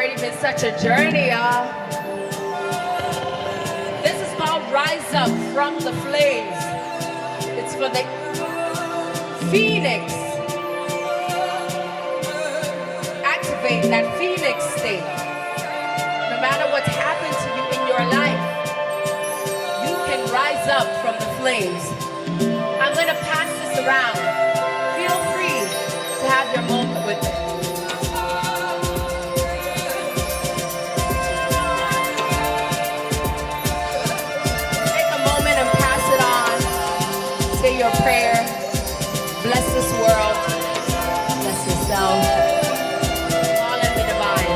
already been such a journey, y'all. This is called Rise Up from the Flames. It's for the Phoenix. Activate that Phoenix state. No matter what's happened to you in your life, you can rise up from the flames. I'm gonna pass this around. Feel free to have your moment with it. Say your prayer. Bless this world. Bless yourself. All in the divine.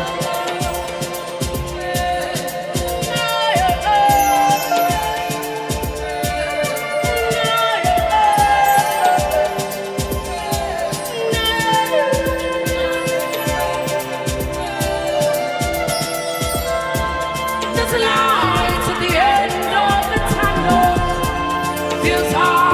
There's a light to the end of the tunnel. Feels hard.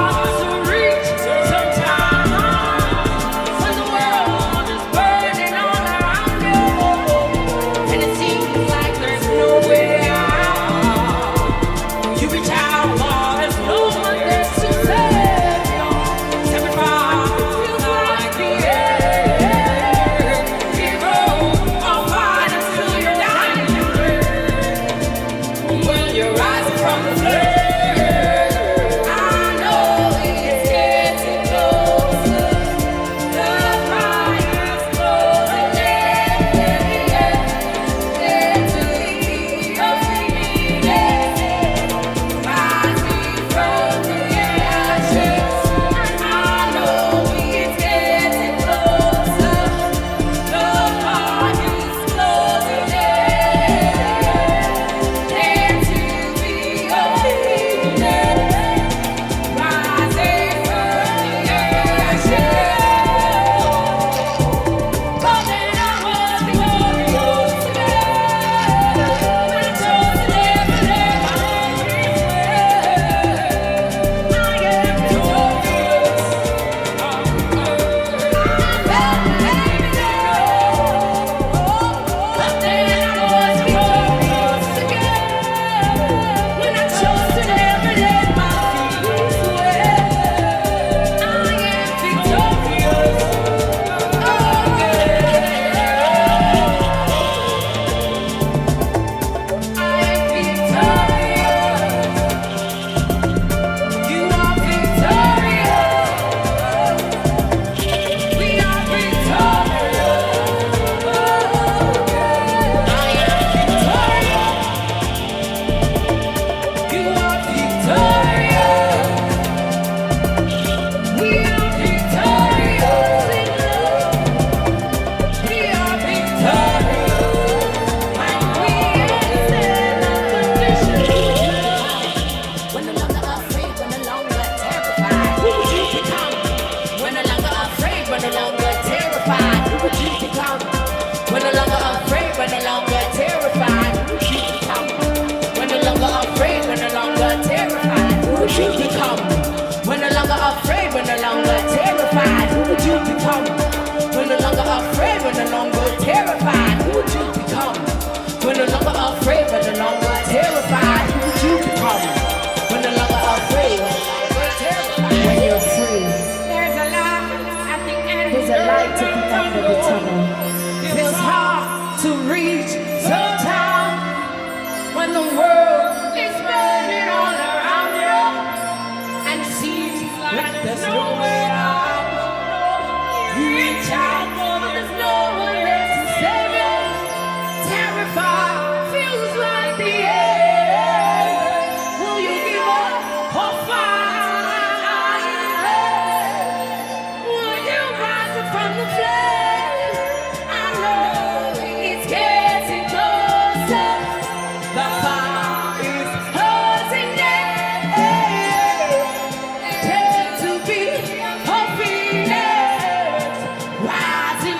Rising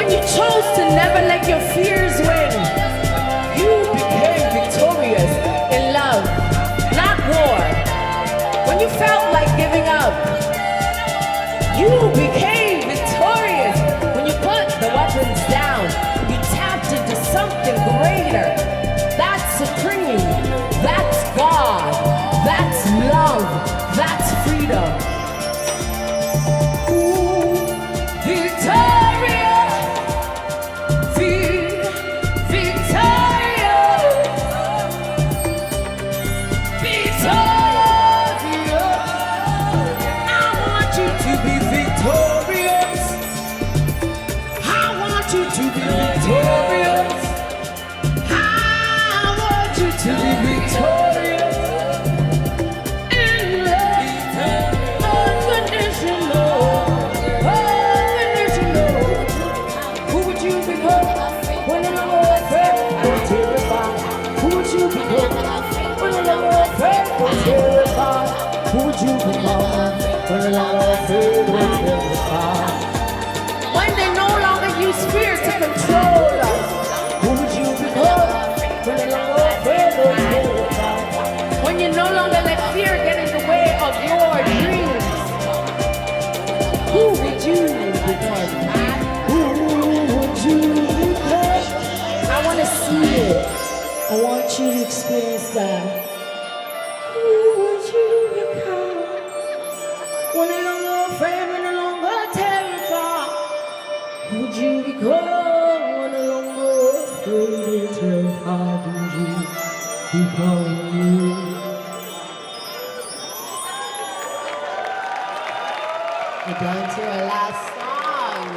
When you chose to never let your fears win, you became victorious in love, not war. When you felt like giving up, you became victorious. When you put the weapons down, you tapped into something greater. That's supreme. That's God. That's love. That's freedom. Ooh, Victoria. Victoria. Victoria. I want you to be victorious. I want you to be victorious. I want you to be victorious. In love, unconditional, unconditional. Who would you become when the Lord will terrify? Who would you become when the Lord will terrify? Who would you become when the Lord will terrify? When they no longer use fear to control us, who would you become when the Lord will terrify? When you no longer let fear get in the way of your dreams, who would you become? Who would you become? I want to see it. I want you to experience that. Who would you become? When no longer afraid, when no longer terrified, who would you become? When no longer afraid and terrified, who would you become? We're down to our last song.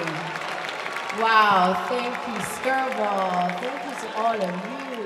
Wow, thank you, Skirball. Thank you to all of you.